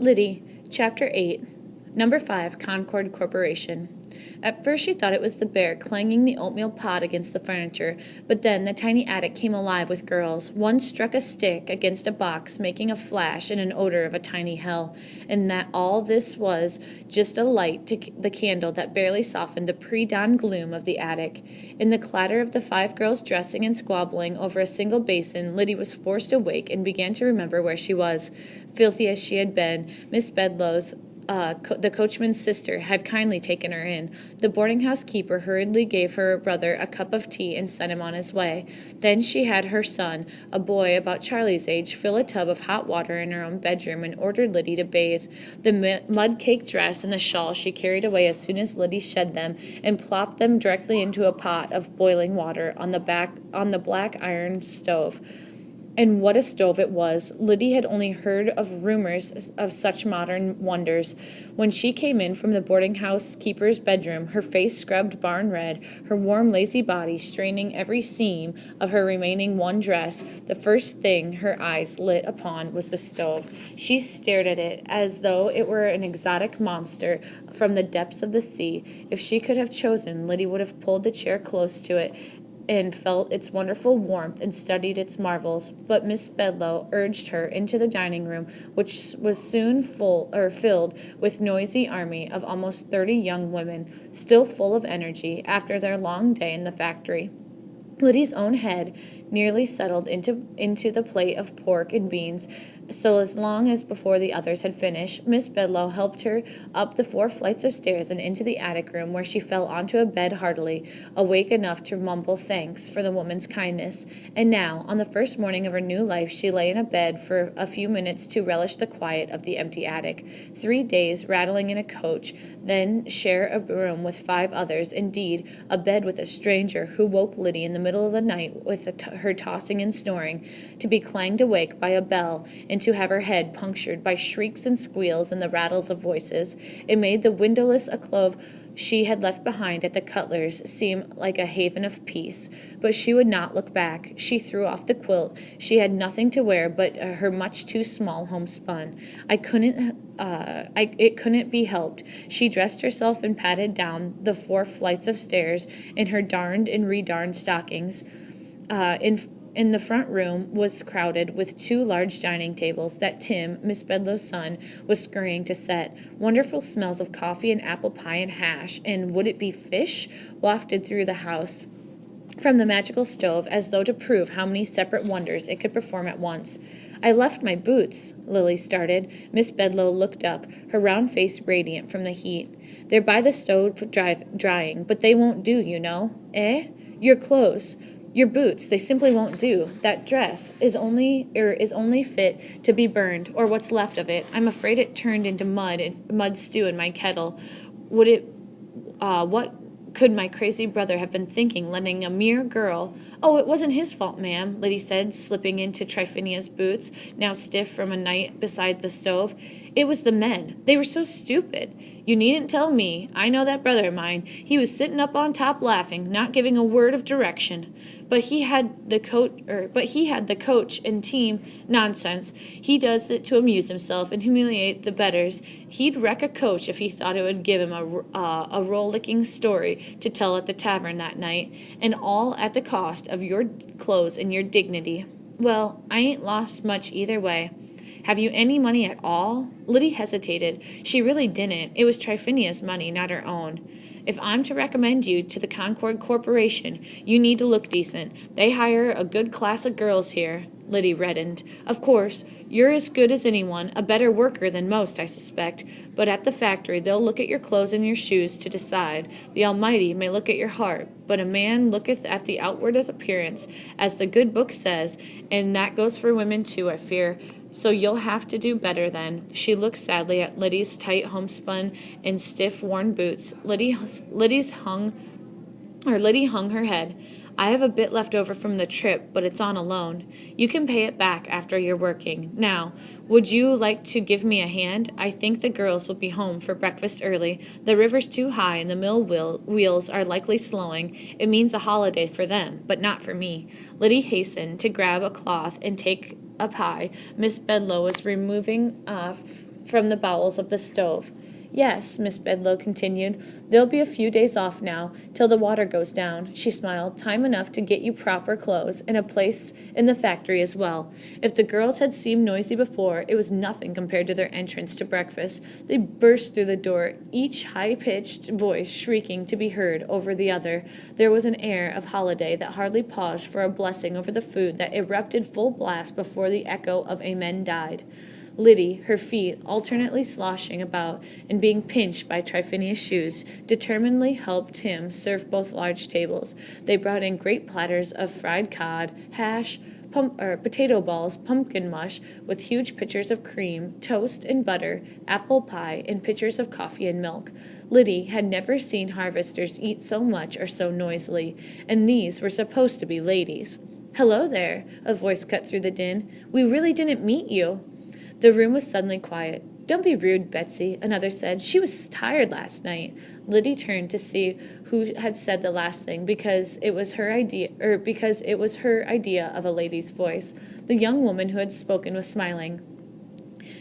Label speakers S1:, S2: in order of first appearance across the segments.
S1: Lyddie, Chapter 8, Number 5, Concord Corporation. At first she thought it was the bear clanging the oatmeal pot against the furniture, but then the tiny attic came alive with girls. One struck a stick against a box, making a flash and an odor of a tiny hell, and that all this was just a light to the candle that barely softened the pre-dawn gloom of the attic. In the clatter of the 5 girls dressing and squabbling over a single basin, Lyddie was forced awake and began to remember where she was. Filthy as she had been, Miss Bedloe's the coachman's sister had kindly taken her in. The boarding-house keeper hurriedly gave her brother a cup of tea and sent him on his way. Then she had her son, a boy about Charlie's age, fill a tub of hot water in her own bedroom and ordered Lyddie to bathe. The mud-caked dress and the shawl she carried away as soon as Lyddie shed them and plopped them directly into a pot of boiling water on the black iron stove. And what a stove it was! Lyddie had only heard of rumors of such modern wonders. When she came in from the boarding-house keeper's bedroom, her face scrubbed barn red, her warm, lazy body straining every seam of her remaining one dress, the first thing her eyes lit upon was the stove. She stared at it as though it were an exotic monster from the depths of the sea. If she could have chosen, Lyddie would have pulled the chair close to it and felt its wonderful warmth and studied its marvels, but Miss Bedloe urged her into the dining room, which was soon filled with noisy army of almost 30 young women, still full of energy after their long day in the factory. Lyddie's own head nearly settled into the plate of pork and beans, so as long as before the others had finished, Miss Bedloe helped her up the 4 flights of stairs and into the attic room, where she fell onto a bed heartily, awake enough to mumble thanks for the woman's kindness. And now, on the first morning of her new life, she lay in a bed for a few minutes to relish the quiet of the empty attic. 3 days rattling in a coach, then share a room with 5 others, indeed, a bed with a stranger who woke Lyddie in the middle of the night with her tossing and snoring, to be clanged awake by a bell, and to have her head punctured by shrieks and squeals and the rattles of voices. It made the windowless alcove she had left behind at the Cutlers seem like a haven of peace. But she would not look back. She threw off the quilt. She had nothing to wear but her much too small homespun. It couldn't be helped. She dressed herself and padded down the 4 flights of stairs in her darned and redarned stockings. In the front room was crowded with 2 large dining tables that Tim, Miss Bedloe's son, was scurrying to set. Wonderful smells of coffee and apple pie and hash, and would it be fish, wafted through the house from the magical stove, as though to prove how many separate wonders it could perform at once. "I left my boots," Lily started. Miss Bedloe looked up, her round face radiant from the heat. "They're by the stove drying, but they won't do, you know." "Eh?" "Your clothes. Your boots, they simply won't do. That dress is only fit to be burned, or what's left of it. I'm afraid it turned into mud stew in my kettle. What could my crazy brother have been thinking, letting a mere girl—" "Oh, it wasn't his fault, ma'am," Lyddie said, slipping into Tryphenia's boots, now stiff from a night beside the stove. "It was the men. They were so stupid. You needn't tell me. I know that brother of mine. He was sitting up on top laughing, not giving a word of direction. But he had the coach and team. Nonsense. He does it to amuse himself and humiliate the betters. He'd wreck a coach if he thought it would give him a roll-licking story to tell at the tavern that night, and all at the cost of your clothes and your dignity. Well, I ain't lost much either way. Have you any money at all?" Lyddie hesitated. She really didn't. It was Tryphenia's money, not her own. "If I'm to recommend you to the Concord Corporation, you need to look decent. They hire a good class of girls here." Lyddie reddened. "Of course, you're as good as anyone, a better worker than most, I suspect. But at the factory they'll look at your clothes and your shoes to decide. The Almighty may look at your heart, but a man looketh at the outward appearance, as the good book says, and that goes for women too, I fear. So you'll have to do better then." She looked sadly at Lyddie's tight homespun and stiff worn boots. Lyddie hung her head. "I have a bit left over from the trip, but it's on a loan. You can pay it back after you're working. Now, would you like to give me a hand? I think the girls will be home for breakfast early. The river's too high and the mill wheels are likely slowing. It means a holiday for them, but not for me." Lyddie hastened to grab a cloth and take a pie Miss Bedloe was removing from the bowels of the stove. Yes, Miss Bedloe continued, there'll be a few days off now, till the water goes down. She smiled. Time enough to get you proper clothes, and a place in the factory as well. If the girls had seemed noisy before, it was nothing compared to their entrance to breakfast. They burst through the door, each high-pitched voice shrieking to be heard over the other. There was an air of holiday that hardly paused for a blessing over the food that erupted full blast before the echo of amen died. Lyddie, her feet alternately sloshing about and being pinched by Tryphenia's shoes, determinedly helped him serve both large tables. They brought in great platters of fried cod, hash, potato balls, pumpkin mush, with huge pitchers of cream, toast and butter, apple pie, and pitchers of coffee and milk. Lyddie had never seen harvesters eat so much or so noisily, and these were supposed to be ladies. "Hello there," a voice cut through the din. "We really didn't meet you." The room was suddenly quiet. "Don't be rude, Betsy," another said. "She was tired last night." Lyddie turned to see who had said the last thing, because it was her idea of a lady's voice. The young woman who had spoken was smiling.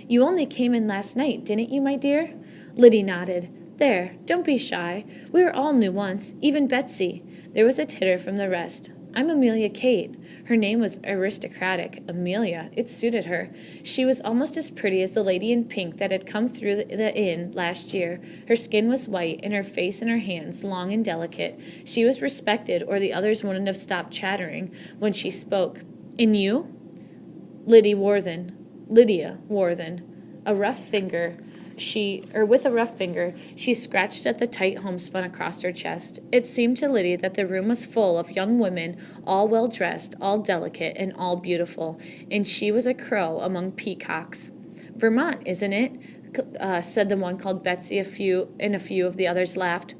S1: "You only came in last night, didn't you, my dear?" Lyddie nodded. "There, don't be shy. We were all new once, even Betsy." There was a titter from the rest. "I'm Amelia Kate." Her name was aristocratic. Amelia. It suited her. She was almost as pretty as the lady in pink that had come through the inn last year. Her skin was white, and her face and her hands long and delicate. She was respected, or the others wouldn't have stopped chattering when she spoke. "And you?" Lydia Worthen. With a rough finger, she scratched at the tight homespun across her chest. It seemed to Lyddie that the room was full of young women, all well-dressed, all delicate, and all beautiful, and she was a crow among peacocks. "Vermont, isn't it?" said the one called Betsy, and a few of the others laughed.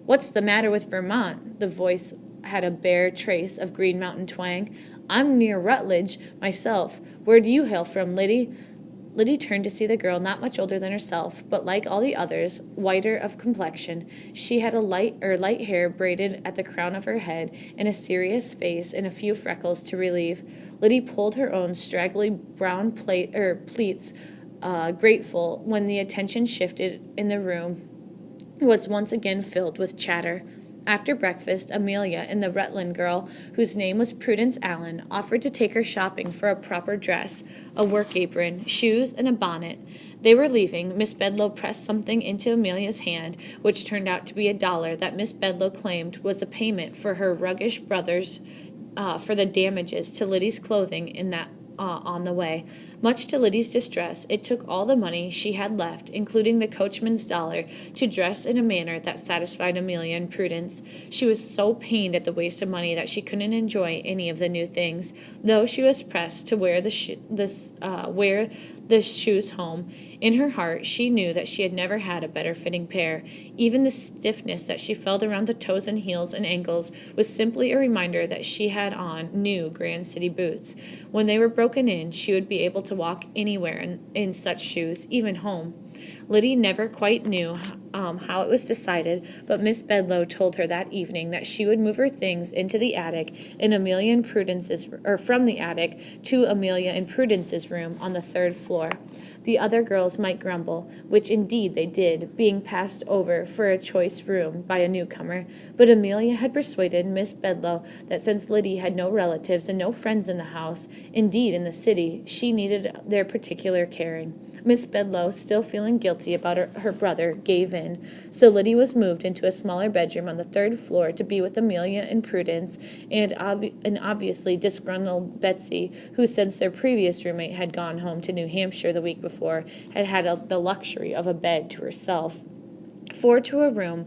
S1: "What's the matter with Vermont?" The voice had a bare trace of Green Mountain twang. "I'm near Rutledge, myself. Where do you hail from, Lyddie?" Lyddie turned to see the girl, not much older than herself, but like all the others, whiter of complexion. She had light hair braided at the crown of her head, and a serious face and a few freckles to relieve. Lyddie pulled her own straggly brown pleats, grateful when the attention shifted in the room was once again filled with chatter. After breakfast, Amelia and the Rutland girl, whose name was Prudence Allen, offered to take her shopping for a proper dress, a work apron, shoes, and a bonnet. They were leaving. Miss Bedloe pressed something into Amelia's hand, which turned out to be $1 that Miss Bedloe claimed was a payment for her roguish brothers for the damages to Lyddie's clothing in that on the way. Much to Lyddie's distress, it took all the money she had left, including the coachman's $1, to dress in a manner that satisfied Amelia and Prudence. She was so pained at the waste of money that she couldn't enjoy any of the new things, though she was pressed to wear the shoes home. In her heart, she knew that she had never had a better-fitting pair. Even the stiffness that she felt around the toes and heels and ankles was simply a reminder that she had on new Grand City boots. When they were broken in, she would be able to walk anywhere in such shoes, even home. Lyddie never quite knew how it was decided, but Miss Bedloe told her that evening that she would move her things into the attic from the attic to Amelia and Prudence's room on the 3rd floor. The other girls might grumble, which indeed they did, being passed over for a choice room by a newcomer, but Amelia had persuaded Miss Bedloe that since Lyddie had no relatives and no friends in the house, indeed in the city, she needed their particular caring. Miss Bedloe, still feeling guilty about her brother, gave in, so Lyddie was moved into a smaller bedroom on the 3rd floor to be with Amelia and Prudence and an obviously disgruntled Betsy, who since their previous roommate had gone home to New Hampshire the week before, had had the luxury of a bed to herself. 4 to a room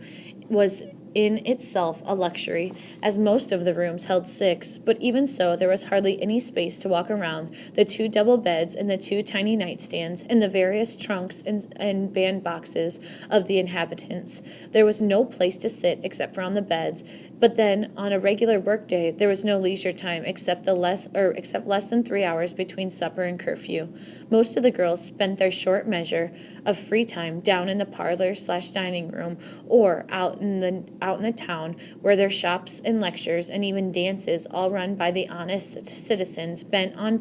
S1: was in itself a luxury, as most of the rooms held 6, but even so there was hardly any space to walk around the 2 double beds and the 2 tiny nightstands and the various trunks and bandboxes of the inhabitants. There was no place to sit except for on the beds, but then on a regular workday there was no leisure time except less than 3 hours between supper and curfew. Most of the girls spent their short measure of free time down in the parlor/dining room or out in the town, where their shops and lectures and even dances, all run by the honest citizens bent on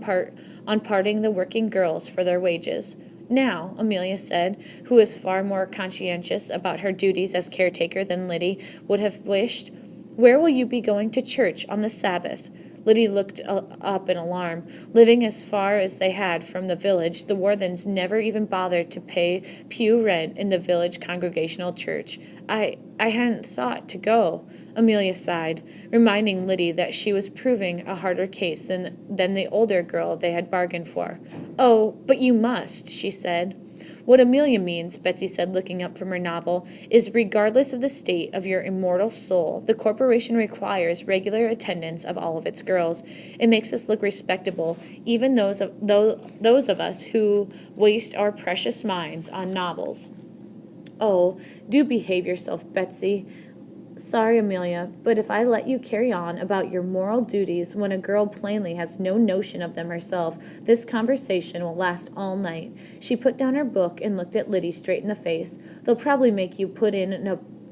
S1: parting the working girls for their wages. Now, Amelia said, who was far more conscientious about her duties as caretaker than Lyddie would have wished, where will you be going to church on the Sabbath? Lyddie looked up in alarm. Living as far as they had from the village, the Worthens never even bothered to pay pew rent in the village congregational church. I hadn't thought to go, Amelia sighed, reminding Lyddie that she was proving a harder case than the older girl they had bargained for. Oh, but you must, she said. What Amelia means, Betsy said, looking up from her novel, is regardless of the state of your immortal soul, the corporation requires regular attendance of all of its girls. It makes us look respectable, even those of us who waste our precious minds on novels. Oh, do behave yourself, Betsy. Sorry, Amelia, but if I let you carry on about your moral duties when a girl plainly has no notion of them herself, this conversation will last all night. She put down her book and looked at Lyddie straight in the face. They'll probably make you put in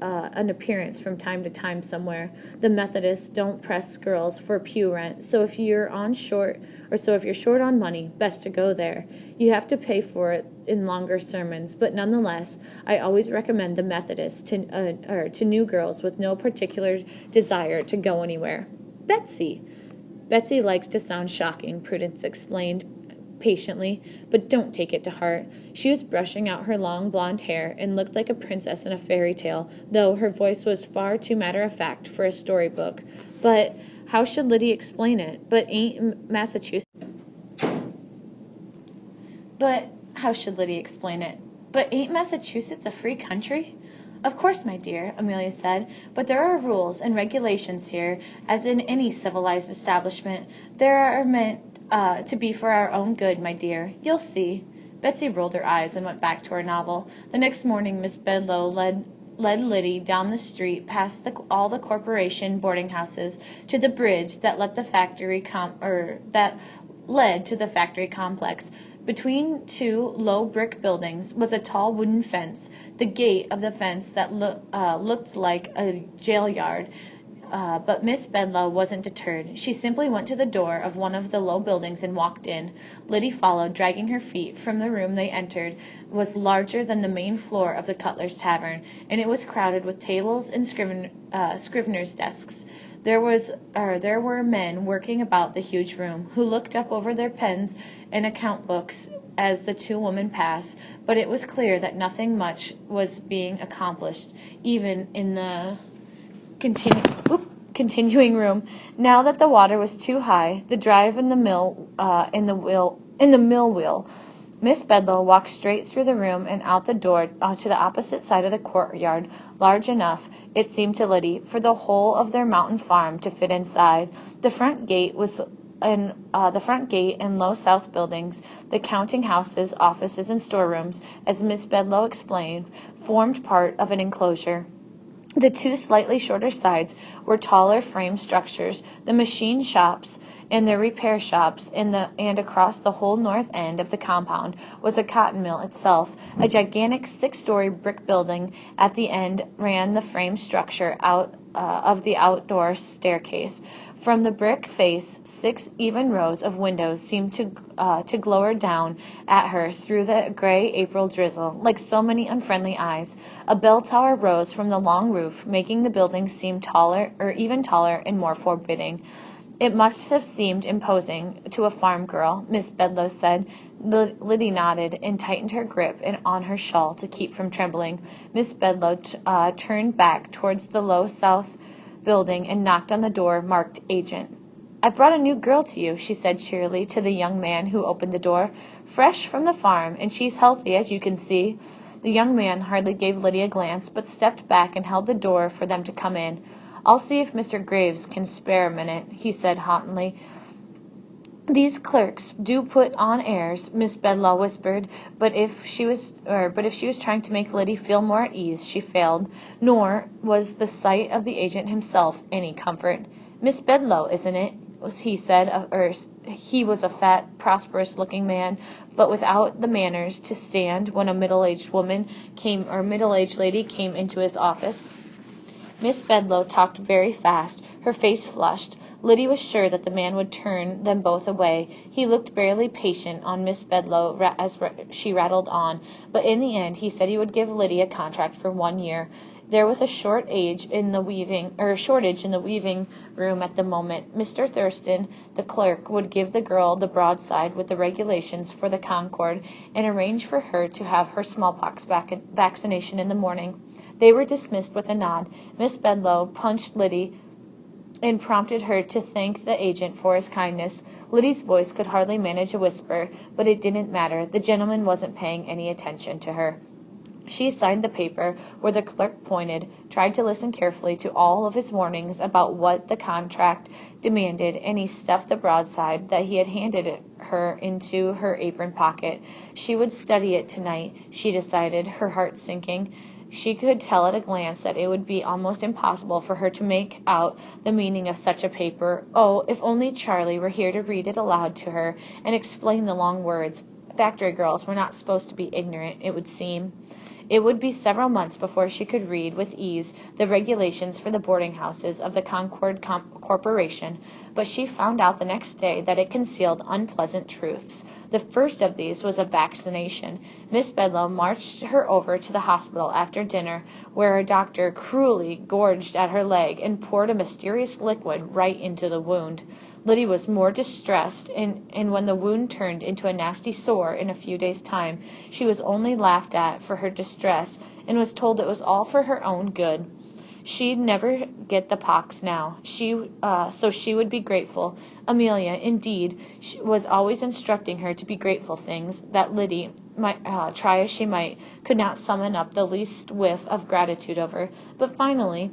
S1: an appearance from time to time somewhere. The Methodists don't press girls for pew rent, so if you're short on money, best to go there. You have to pay for it in longer sermons, but nonetheless, I always recommend the Methodists to new girls with no particular desire to go anywhere. Betsy likes to sound shocking, Prudence explained patiently, but don't take it to heart. She was brushing out her long blonde hair and looked like a princess in a fairy tale, though her voice was far too matter-of-fact for a storybook. But how should Lyddie explain it? But ain't Massachusetts a free country? Of course, my dear, Amelia said, but there are rules and regulations here, as in any civilized establishment. There are meant to be for our own good, my dear. You'll see. Betsy rolled her eyes and went back to her novel. The next morning, Miss Bedloe led Lyddie down the street past all the corporation boarding houses to the bridge that led to the factory complex. Between two low brick buildings was a tall wooden fence, the gate of the fence that looked like a jail yard. But Miss Bedloe wasn't deterred. She simply went to the door of one of the low buildings and walked in. Lyddie followed, dragging her feet. From the room they entered was larger than the main floor of the Cutler's Tavern, and it was crowded with tables and scriveners' desks. There were men working about the huge room, who looked up over their pens and account books as the two women passed, but it was clear that nothing much was being accomplished, even in the continuing room. Now that the water was too high, the drive in the mill wheel. Miss Bedloe walked straight through the room and out the door to the opposite side of the courtyard, large enough, it seemed to Lyddie, for the whole of their mountain farm to fit inside. The front gate and low south buildings, the counting houses, offices, and storerooms, as Miss Bedloe explained, formed part of an enclosure. The two slightly shorter sides were taller frame structures, the machine shops and the repair shops, and across the whole north end of the compound was a cotton mill itself. A gigantic 6-story brick building at the end ran the frame structure out of the outdoor staircase. From the brick face, 6 even rows of windows seemed to glower down at her through the gray April drizzle, like so many unfriendly eyes. A bell tower rose from the long roof, making the building seem taller and more forbidding. It must have seemed imposing to a farm girl, Miss Bedloe said. Lyddie nodded and tightened her grip on her shawl to keep from trembling. Miss Bedloe turned back towards the low south building and knocked on the door marked Agent. "I've brought a new girl to you," she said cheerily to the young man who opened the door. "Fresh from the farm, and she's healthy, as you can see." The young man hardly gave Lyddie a glance, but stepped back and held the door for them to come in. "I'll see if Mr. Graves can spare a minute," he said haughtily. "These clerks do put on airs," Miss Bedloe whispered, but if she was trying to make Lyddie feel more at ease, she failed. Nor was the sight of the agent himself any comfort. "Miss Bedloe, isn't it?" he said. He was a fat, prosperous-looking man, but without the manners to stand when a middle-aged lady came into his office. Miss Bedloe talked very fast. Her face flushed. Lyddie was sure that the man would turn them both away. He looked barely patient on Miss Bedloe as she rattled on, but in the end he said he would give Lyddie a contract for 1 year. There was a shortage in the weaving room at the moment. Mr. Thurston, the clerk, would give the girl the broadside with the regulations for the Concord and arrange for her to have her smallpox vaccination in the morning. They were dismissed with a nod. Miss Bedloe punched Lyddie and prompted her to thank the agent for his kindness. Lyddie's voice could hardly manage a whisper, but it didn't matter. The gentleman wasn't paying any attention to her. She signed the paper where the clerk pointed, tried to listen carefully to all of his warnings about what the contract demanded, and he stuffed the broadside that he had handed her into her apron pocket. She would study it tonight, she decided, her heart sinking. She could tell at a glance that it would be almost impossible for her to make out the meaning of such a paper. Oh, if only Charlie were here to read it aloud to her and explain the long words. Factory girls were not supposed to be ignorant, it would seem. It would be several months before she could read with ease the regulations for the boarding houses of the Concord Corporation, but she found out the next day that it concealed unpleasant truths. The first of these was a vaccination. Miss Bedloe marched her over to the hospital after dinner, where a doctor cruelly gorged at her leg and poured a mysterious liquid right into the wound. Lyddie was more distressed, and when the wound turned into a nasty sore in a few days' time, she was only laughed at for her distress and was told it was all for her own good. She'd never get the pox now, so she would be grateful. Amelia, indeed, was always instructing her to be grateful things that Lyddie, try as she might, could not summon up the least whiff of gratitude over. But finally,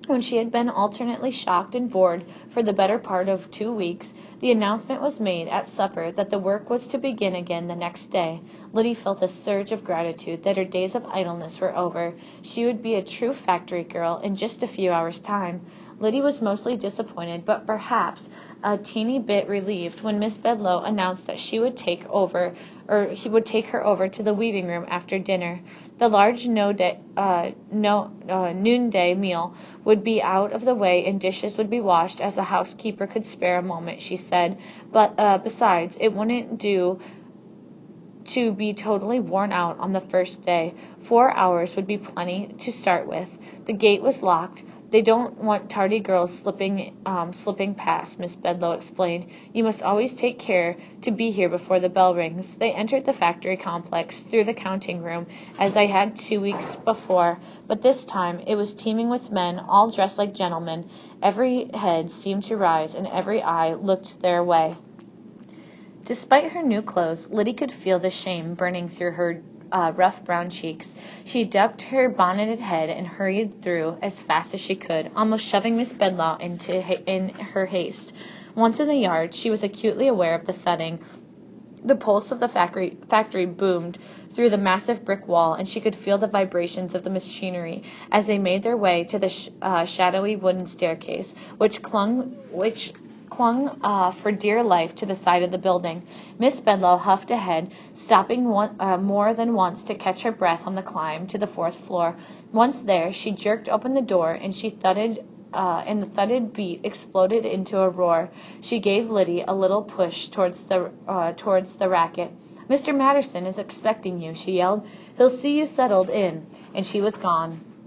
S1: when she had been alternately shocked and bored for the better part of 2 weeks, the announcement was made at supper that the work was to begin again the next day. Lyddie felt a surge of gratitude that her days of idleness were over. She would be a true factory girl in just a few hours' time. Lyddie was mostly disappointed, but perhaps a teeny bit relieved when Miss Bedloe announced that he would take her over to the weaving room after dinner. The large noonday meal would be out of the way and dishes would be washed as the housekeeper could spare a moment, she said. But besides, it wouldn't do to be totally worn out on the first day. 4 hours would be plenty to start with. The gate was locked. They don't want tardy girls slipping past, Miss Bedloe explained. You must always take care to be here before the bell rings. They entered the factory complex through the counting room, as they had 2 weeks before, but this time it was teeming with men, all dressed like gentlemen. Every head seemed to rise, and every eye looked their way. Despite her new clothes, Lyddie could feel the shame burning through her rough brown cheeks. She ducked her bonneted head and hurried through as fast as she could, almost shoving Miss Bedloe in her haste. Once in the yard, she was acutely aware of the thudding. The pulse of the factory boomed through the massive brick wall, and she could feel the vibrations of the machinery as they made their way to the shadowy wooden staircase, which clung for dear life to the side of the building. Miss Bedloe huffed ahead, stopping more than once to catch her breath on the climb to the 4th floor. Once there, she jerked open the door, and the thudded beat exploded into a roar. She gave Lyddie a little push towards the racket. "Mr. Matterson is expecting you," she yelled. "He'll see you settled in," and she was gone.